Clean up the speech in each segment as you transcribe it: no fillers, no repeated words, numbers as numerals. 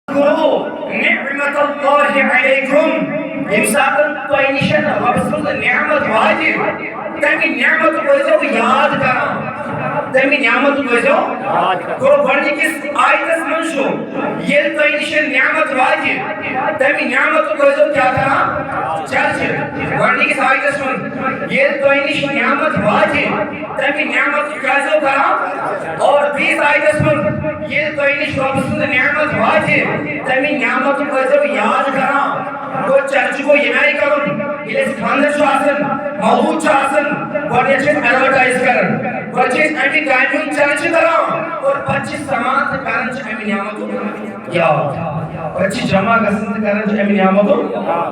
اذكروا نعمة الله عليكم انسان توینشن رسول نعمت واجب تاکہ نعمت کو یاد کرو تمی نعمت کو گوڑنی کس آیتس منشو یہ توینشن نعمت واجب تمی نعمت کو کیا کرا چرچ گوڑنی کس آیتس من یہ توینشن نعمت واجب تمی نعمت کو کرا اور 20 آیتس من یہ توینشن رسول نعمت واجب تمی نعمت کو یاد کرا وہ چرچ کو یہ نہیں کرن یہ خاندر شو آسن موجود شو آسن گوڑنی چیز ایڈورٹائز کرن گوڑنی چیز ایمی ٹائمنگ چرچ کرا اور 25 سماعت کرن چھ ایمی نعمتو یاد 25 جمع گسند کرن چھ ایمی نعمتو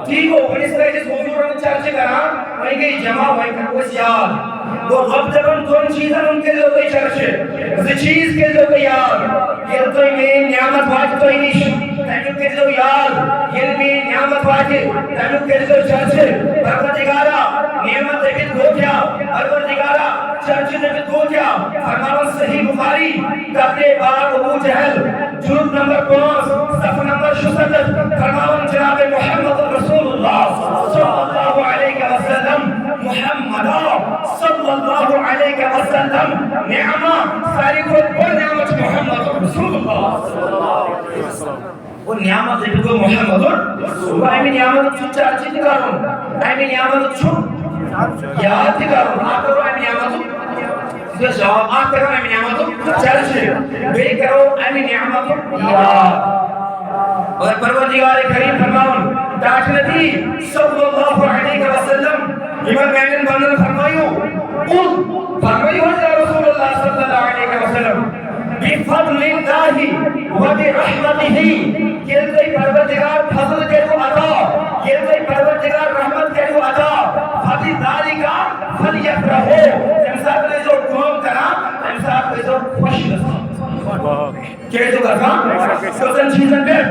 ٹھیک ہو اس طرح جس حضور نے چرچ کرا وہیں گئی جمع وہیں کر یاد وہ رب جبن دون چیزیں ان کے لئے کوئی چرچ ہے چیز کے لئے کوئی یاد یہ تو میں نعمت واجب تو ہی نہیں تیمو کے لئے یاد یہ میں نعمت واجب تیمو کے لئے چرچ ہے پروردگارہ نعمت دیکھت ہو کیا پروردگارہ چرچ دیکھت ہو کیا فرمانا صحیح بخاری تقلی بار ابو جہل جلد نمبر 5 صف نمبر 66 فرمانا جناب محمد رسول اللہ صلی اللہ علیہ وسلم محمد صلی اللہ علیہ وسلم نعمت ساری کو بڑھ نعمت محمد رسول اللہ صلی اللہ علیہ وسلم وہ نعمت دیکھو محمد رسول اللہ ایمی نعمت چھو چرچی دکھاروں ایمی نعمت چھو یاد دکھاروں آپ کرو ایمی نعمت جو جواب آپ کرو ایمی نعمت چرچی بے کرو ایمی نعمت یاد اور پروردگار کریم فرماؤں داخل نبی صلی اللہ علیہ وسلم امام مینن بندن فرمائیو فرمائیو حضرت رسول اللہ صلی اللہ علیہ وسلم بفضل اللہ وبرحمتہ یہ کوئی پروردگار فضل کرو عطا یہ کوئی پروردگار رحمت کرو عطا فبذالک فلیفرحوا تمساق نے جو کام کرا تمساق نے جو خوش رسا کیا جو کرا سوزن چیزن پہ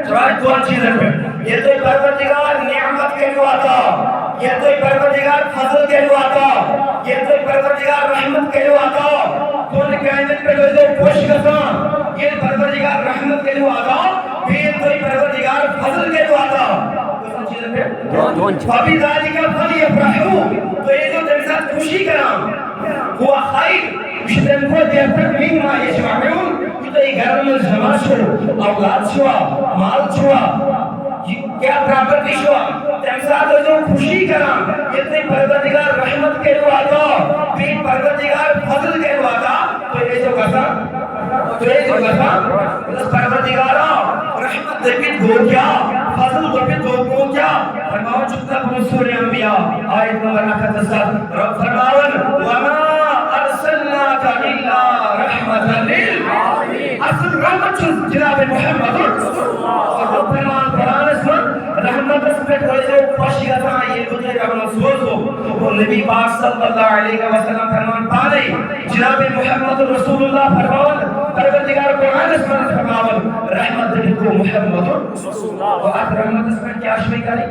چوائے دوان چیزن پہ یہ کوئی پروردگار نعمت کرو عطا یہ کوئی پروردگار فضل کرو عطا یہ کوئی پروردگار رحمت کرو عطا کون کائنات پہ جو خوش رسا یہ پروردگار رحمت کرو عطا یہ کوئی پروردگار فضل کرو عطا فبی ذالک فلیفرحوا تو یہ جو تیرے ساتھ خوشی کرام ہوا خیر مشتن کو دیرتر مما یجمعون تو یہ گھر میں جمع شو اولاد شو مال شو کیا پراپرٹی شو تیرے ساتھ جو خوشی کرام یہ تو پروردگار رحمت کرو عطا یہ پروردگار فضل کرو عطا تو یہ جو کسا تو یہ جو کسا اس پروردگارہ رحمت دکت ہو کیا فضل دکت ہو کیا فرماؤں چکتا بنصور انبیاء آیت نمبر 87 رب فرماؤں وَمَا أَرْسَلْنَاكَ إِلَّا رَحْمَةً لِلْعَالَمِينَ اصل رحمت چیز جناب محمد اور رب فرمان قرآن اس میں رحمت اس پہ کوئی جو خوشی رہتا ہے یہ دنیا کا منصوص ہو وہ نبی پاک صلی اللہ علیہ وسلم فرمان پالے جناب محمد رسول اللہ فرمان پروردگار قرآن اس میں فرمان رحمت کو محمد رسول اللہ اور آپ رحمت اس میں کیا شوئی کریں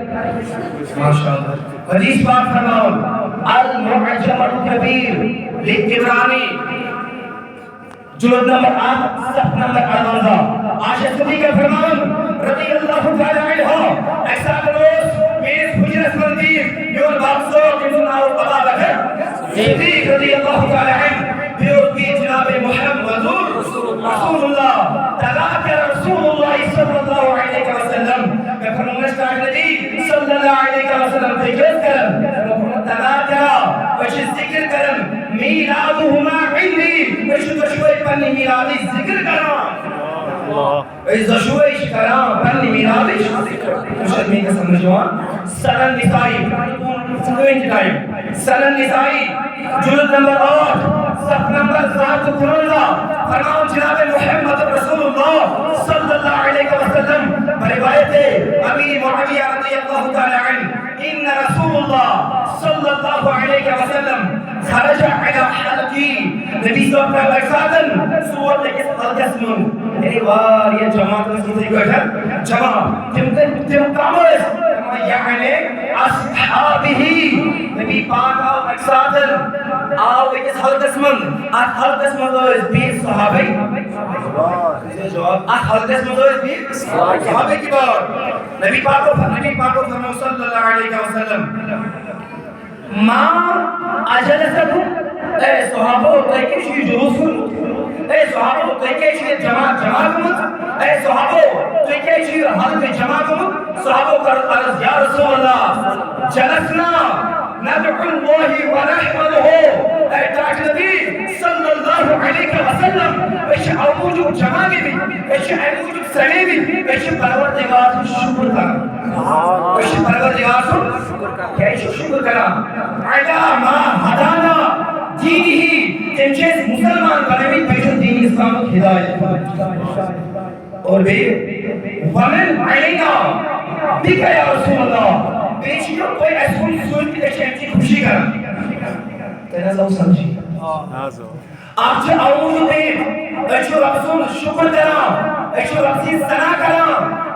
ماشاءاللہ حدیث پاک فرمان المعجم الکبیر للطبرانی جلد نمبر 8 صف نمبر 11 عائشہ صدیقہ فرمان رضی اللہ تعالی عنہ ایسا روز میز حجرت مندیر یون باقصو کنون آو قضا بکر صدیق رضی اللہ تعالی عنہ بیوت کی جناب محمد رسول اللہ تذاکر رسول اللہ صلی اللہ علیہ وسلم میں فرمانشتاک نبی صلی اللہ علیہ وسلم فکرت کرم تذاکر وش ذکر کرم میلادهما عندی وش دشوئی پنی میلادی ذکر کرم اس دشوئی کرم پنی میلادی مشہدمی کا سمجھوان سنن نسائی سنن نسائی جلد نمبر 8 صف نمبر 7 فرماؤں جناب محمد رسول اللہ صلی اللہ علیہ وسلم روایت امیر معاویہ رضی اللہ تعالی عنہ ان رسول اللہ صلی اللہ علیہ وسلم خرج على حلقی نبی صلی اللہ علیہ وسلم سورت القسم میری بار یہ جماعت میں سوچے کو ہے جماعت تم کامس یعنی اصحابہی نبی پاک آو اکسادر آو ایک حلقس من آت حلقس من دوز 20 صحابی جواب حضرت مزوج صحابے کی بات نبی پاک کو فرمایا صلی اللہ علیہ وسلم ما اجلسکم اے صحابہ تکیشی جلوس اے صحابہ تکیشی جماعت اے صحابہ تکیشی حلق جماعت صحابہ کرت عرض یا رسول اللہ جلسنا ندعو اللہ ونحمده اے تاج نبی صلی اللہ علیہ وسلم اش اوجب جماعی بھی اش اوجب سنے بھی اش پروردگار شکر کرا اش پروردگار شکر کرا علا ما ہدانا دینی ہی تنچیز مسلمان بناوی پیشو دین اسلام کی ہدایت اور بھی ومن علینا بکا یا رسول اللہ پیشیوں کوئی ایسکول سوچ کی دیکھیں کی خوشی کرا تیرا سب سمجھی آپ سے آؤں دے ایشو رقصون شکر کرا ایشو رقصی سنا کرا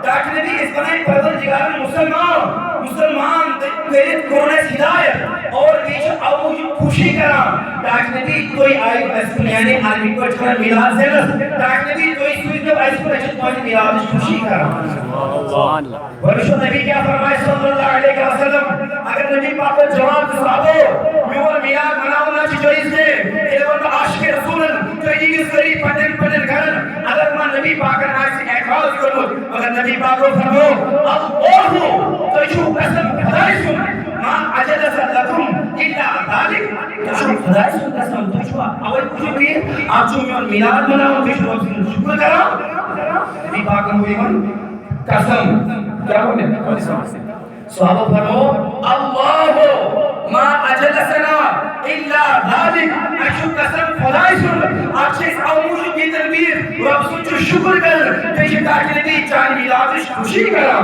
تاکہ نبی اس بنائے پروردگار مسلمان تیرت کرونے ہدایت اور ایشو آؤں خوشی کرا تاکہ نبی کوئی آئی ایسکول یعنی آدمی کو چھوڑا میلاد زیرس تاکہ نبی کوئی سوچ جب ایسکول ایشو کوئی میلاد خوشی کرا ورشو نبی کیا فرمائے صلی اللہ علیہ وسلم اگر نبی پاک جواب صحابو میور میلاد مناونا چی چوئیز دے ایلوان عاشق رسولن تو یہ سری پتن کرن اگر ما نبی پاک آج سے اعتراض کرو اگر نبی پاک کو فرمو اللہ تو یہ قسم خدای سن ما اجلس لکم الا ذالک تو یہ خدای سن قسم تو یہ اول کچھ بھی آپ جو میور میلاد مناو تو یہ شکر کرا نبی پاک ہوئی من قسم کیا ہونے صحابہ فرمو اللہ ما اجلسنا الا ذالک اشو قسم خدای سن اچھس آموشو کی تنبیر رب سنچو شکر کر پیش تاکہ نبی چاہی میلادش خوشی کرا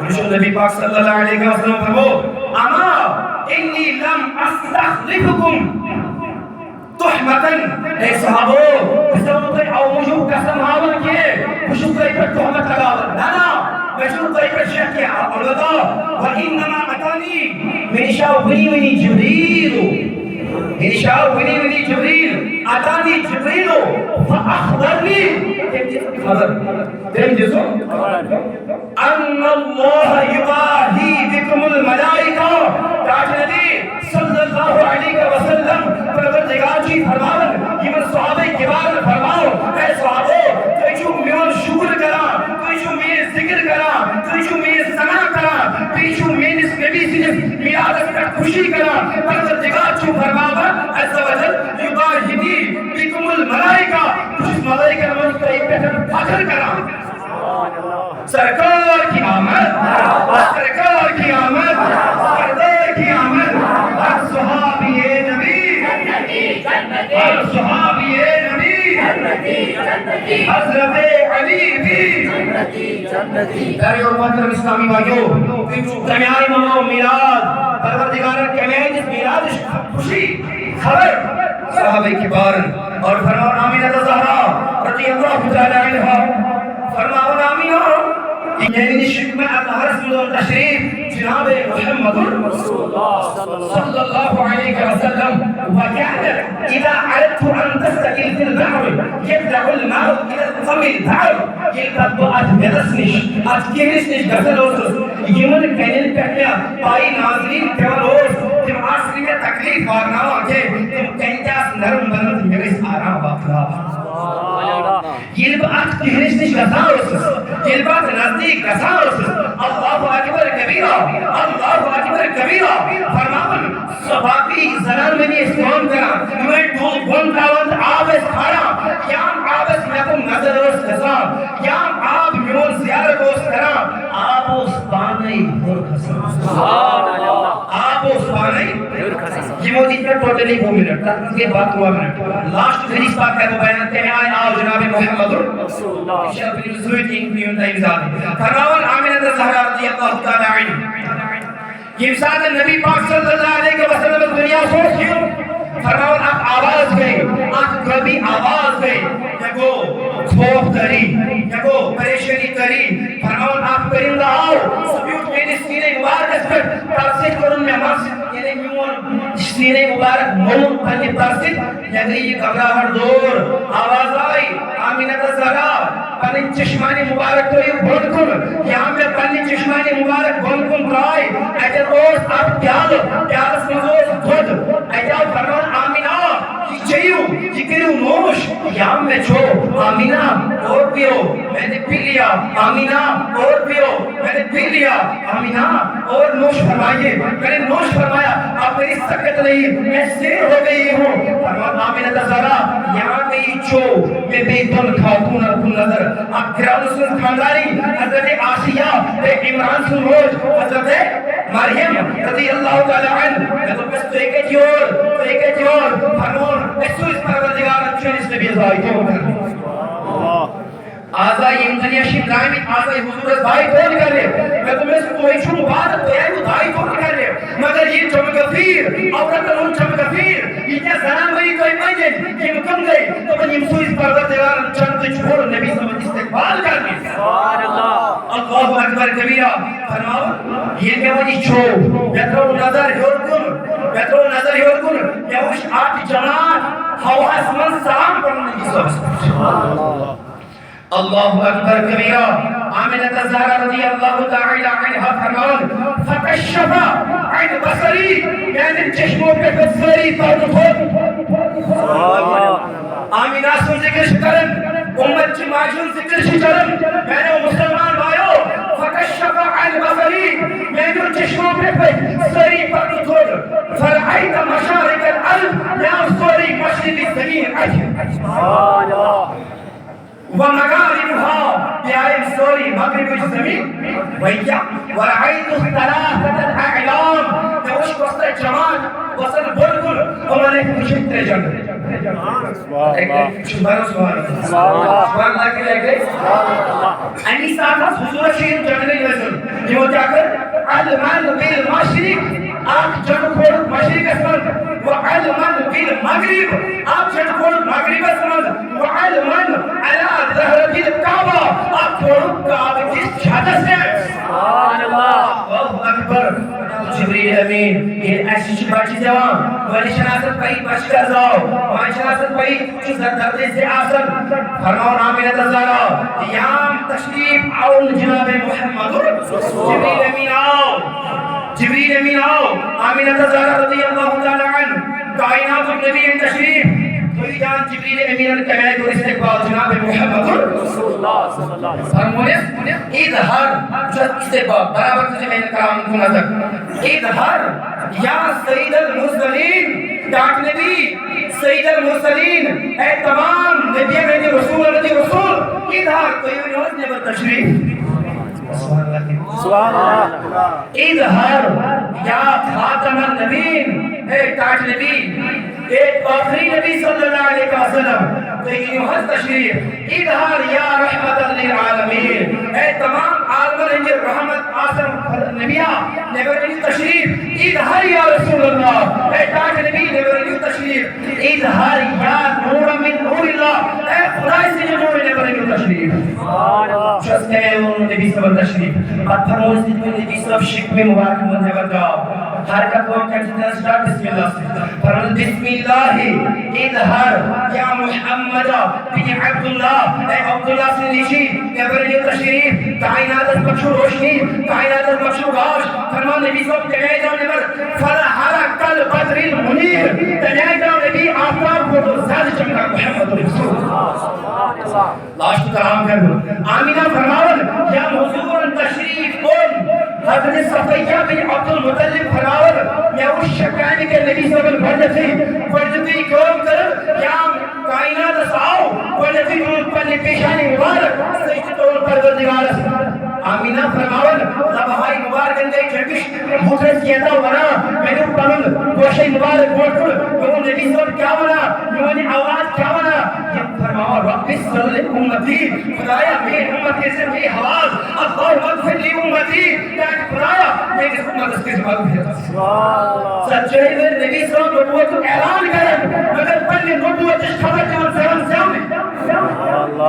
رسول نبی پاک صلی اللہ علیہ وسلم فرمو اما انی لم استخلفکم تحمتن اے صحابو قسم تے آموشو قسم ہاون کیے خوشو تے پر تحمت لگاون نانا بشر طيب الشيخ الرضا وإنما أتاني من شاوفني جبريل أتاني جبريل فأخبرني أن الله يباهي بكم الملائكة تعجلني صلى الله عليه وسلم پروردگار جی فرماون یہ صحابہ کبار فرماؤ اے صحابہ تو میرا شکر کرا تو میرے ذکر کرا تو میرے ثنا کرا تو میرے نبی سے میلاد پر خوشی کرا پروردگار جو فرماوا عز وجل یباہی بکم الملائکہ اس ملائکہ نے تو فخر کرا سرکار کی آمد سرکار کی آمد سردار کی آمد ہر صحابی نبی ہر صحابی نبی حضرت علی بھی پیارے اور محترم اسلامی بھائیوں کمیائی منو میلاد پروردگار کمیائی جس میلاد خوشی خبر صحابہ کی بارن اور فرمان آمینہ زہرا رضی اللہ تعالی عنہ فرمان آمینہ یہ شک میں اطہر اسم و تشریف جناب محمد صلی اللہ علیہ وسلم وكانت اذا اردت ان تستقل في البحر يبدا الماء الى الفم البحر يبدا اتبسنش اتكنسنش غسلوس يمن كانل پٹیا پائی ناظرین پیولوس تم عصر میں تکلیف وارناوا کہ تم کنجاس نرم بنت میرے آرام واقعا يلبعت تهرسنش غساوس يلبعت نزدیک غساوس اللہ اکبر کبیرہ اللہ اکبر کبیرہ فرماون صحابی زنان میں اسلام کرا میں دول گھنٹاوند آب اس کھارا یام آب اس لکم نظر اس خسا یام آب میون زیارت اس کرا آب اس بانی بھر خسا آب اس بانی یہ موجی پر ٹوٹلی 2 منٹ تک کے بعد 2 منٹ لاسٹ حدیث پاک ہے وہ بیان تے آئے آؤ جناب محمد رسول اللہ شرف الزوید ان کی انتہی ذات فرماون آمینہ زہرا رضی اللہ تعالی عنہ یہ ساتھ نبی پاک صلی اللہ علیہ وسلم دنیا سوچ کیوں فرماون آپ آواز گئے آپ کبھی آواز گئے یکو خوف کری یکو پریشانی کری فرماون آپ کرندہ آؤ سبیوٹ میں نے سینے مبارک اس پر تاثیر کرن میں ہمارے یعنی میون سینے سینے مبارک مون پھلی پرسد یعنی گھبراہٹ دور آواز آئی آمینہ زہرا پنن چشمانی مبارک تو یہ بند کن یہاں میں پنن چشمانی مبارک بند کن برائی ایجن اوز آپ پیالس مزوز دھد ایجن فرمان آمینہ یہ چیئو یہ کرو نوش یہاں میں چھو آمینہ اور پیو میں نے پی لیا آمینہ اور پیو میں نے پی لیا آمینہ اور نوش فرمائیے میں نے نوش فرمایا آپ میری سکت نہیں میں سیر ہو گئی ہوں فرمان آمینہ زہرا یہاں میں یہ چھو میں بے دل خاتون کن نظر آپ گران سن خانداری حضرت آسیہ عمران سن روج حضرت مریم رضی اللہ تعالی عنہ میں تو بس تو ایک جور فرمون ایسو اس پروردگار چونس نبی ازائی تو کرنے آزائی امدنی شیب دائمی آزائی حضور از دائی کون کر لے میں تمہیں سے کوئی چھو مبارک تو ہے وہ دائی کون کر لے مگر یہ چمکفیر عورتن چمکفیر یہ کیا زنان وہی کوئی مجد کہ مکم گئی تو من یمسو اس پروردگار چند چھوڑ نبی سمجھ استقبال کرنے اللہ اکبر کبیرہ فرماؤ یہ کہ وہی چھو بیترو نظر یورکن یا وش آٹھ جنات حواس من سلام پڑھنے نبی سمجھ اللہ اکبر کبیرہ آمینہ زہرا رضی اللہ تعالی عنہ فرمان فکشف عن بصری یعنی چشموں پہ بصری پرد خود آمینہ سن ذکر شکرن امت کی ماجون ذکر شکرن میں نے مسلمان بھائیو فکشف عن بصری یعنی چشموں پہ بصری پرد خود فرعیت مشارق الارض یا سوری مشرق زمین اجھر ومغاربها بآية سوري مغرب الزمين ويا ورأيت ثلاثة الأعلام توش وسط الجمال وسط البلغل وملك مشت الجنة سبحان الله کے لئے أني ساعة حضور شيء جنة الوزن جو جاكر علمان بالمشرق آپ جنة کھول مشرق اسمال وعلمان بالمغرب آپ جنة کھول مغرب اسمال وعلمان على ظهر الكعبة أكبر كعبة الشهادة سبحان الله أكبر جبريل أمين الأشيش باجي زوام ولی شناست پایی بشکر زاو وانی شناست پایی چیز دردی سے آسن فرماؤ آمینہ زہرا یام تشریف آؤن جناب محمد جبریل امین آؤ آمینہ زہرا رضی اللہ تعالی عنہ کائنات النبی تشریف کوئی جان جبریل امین کہے تو استقبال جناب محمد رسول اللہ صلی اللہ علیہ وسلم فرمونے اظہار جد استقبال برابر تجھے میں کرام کو نظر اظہار یا سید المرسلین ڈاک نبی سید المرسلین اے تمام نبی میں رسول اظہار کوئی انہوں نے بر تشریف سبحان اللہ اظہار یا خاتم النبین اے تاج نبی ایک آخری نبی صلی اللہ علیہ وسلم لیکن حد تشریف اظہار یا رحمت للعالمین اے تمام عالم انجر رحمت آسم نبیہ نبی تشریف اظہار یا رسول اللہ اے تاج نبی نبی تشریف اظہار یا نور من نور اللہ اے خدای سے نور نبی تشریف شخص کے نبی صلی تشریف پتھر موسید میں نبی صلی شک میں مبارک منظر جاؤ حرکت کو کہتے ہیں سٹارٹ بسم اللہ سے فرمایا بسم اللہ اظہار یا محمد بن عبداللہ اے عبداللہ سے نیچی نبی تشریف کائنات بخشو روشنی کائنات بخشو غاش فرمان نبی صلی تنہائی جاؤ نبر فرحرک کل بدر المنیر تنہائی جاؤ نبی آفتاب کو تو زیادہ چمکا محمد رسول لاشت کرام کر دو آمینہ فرماون یا حضور تشریف کن حضرت صفیہ بن عبد المطلب فرماون یا اس شکانی کے نبی صلی اللہ علیہ وسلم بردتی کام کر یا کائنات ساؤ بردتی دون پر پیشانی مبارک سجد طور پر دردگار آمینہ فرماون لبہائی مبارک اندے چرکش مدرس کیا تھا ورا میں نے پڑھن گوشی مبارک بوٹ کر وہ نبی صلی اللہ کیا ورا یعنی آواز کیا ورا یہ فرماؤ رب صلی امتی خدایا میری امت کے سے میری حواز اللہ مغفر لی امتی تاکہ خدایا میری امت اس کے جمال بھیتا سچائی میں نبی صلی اللہ نبوت کو اعلان کرن مگر پہلے نبوت اس خبر جوان سرم سامنے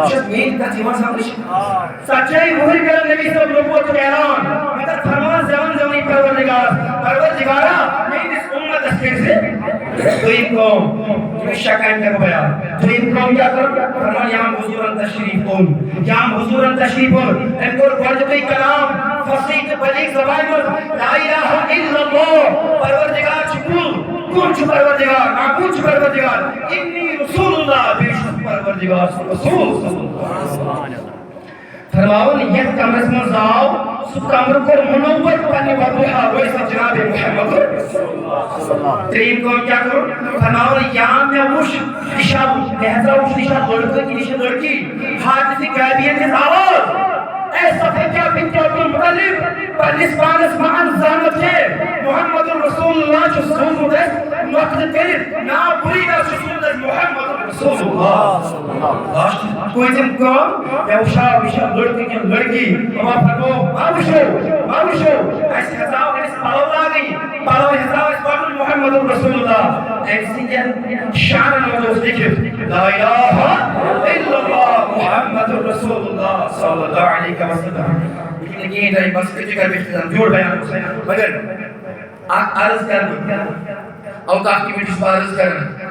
شد مین کا جیوان سامنے سچائی مہر کرن نبی صلی اللہ نبوت کو اعلان مگر فرمان زمان زمانی پروردگارہ میں اس امت اس کے سے دویم قوم شکائن کا بیان دویم قوم کیا کر فرمان یام حضورن تشریف کن یام حضورن تشریف کن ان کو فرجبی کلام فصیح بلیغ زبان لا الہ الا اللہ پروردگار چکول کون چھ پروردگار ناکون چھ پروردگار انی رسول اللہ بے شک پروردگار رسول فرماون یہ کمرس من زاو سو کمر کو منور پنی وضوحا ویسا جناب محمد ترین کو کیا کرو فرماون یہاں میں وش نشاب لہذا وش نشاب لڑکے کی نشاب لڑکی حادثی قیدیت اس آواز ایسا فکر بنت عبد المطلب بالنسبان اسمان زانت ہے محمد رسول اللہ جو سوزو دست وقت کرد نا بری دا سوزو دست محمد رسول اللہ کوئی دن کام یا وشا لڑکی کی لڑکی وہاں فرمو باوشو ایسی حضاو ایسی پالاو لاغی پالاو حضاو ایسی پالاو محمد رسول اللہ ایسی جن شان نموز لکھت لا الہ الا اللہ محمد رسول اللہ صلی اللہ علیہ وسلم لیکن یہ نہیں بس کچھ کر بیختام جوڑ بیان کو سینا مگر عرض کرنا اوقات کی میٹس پر عرض کرنا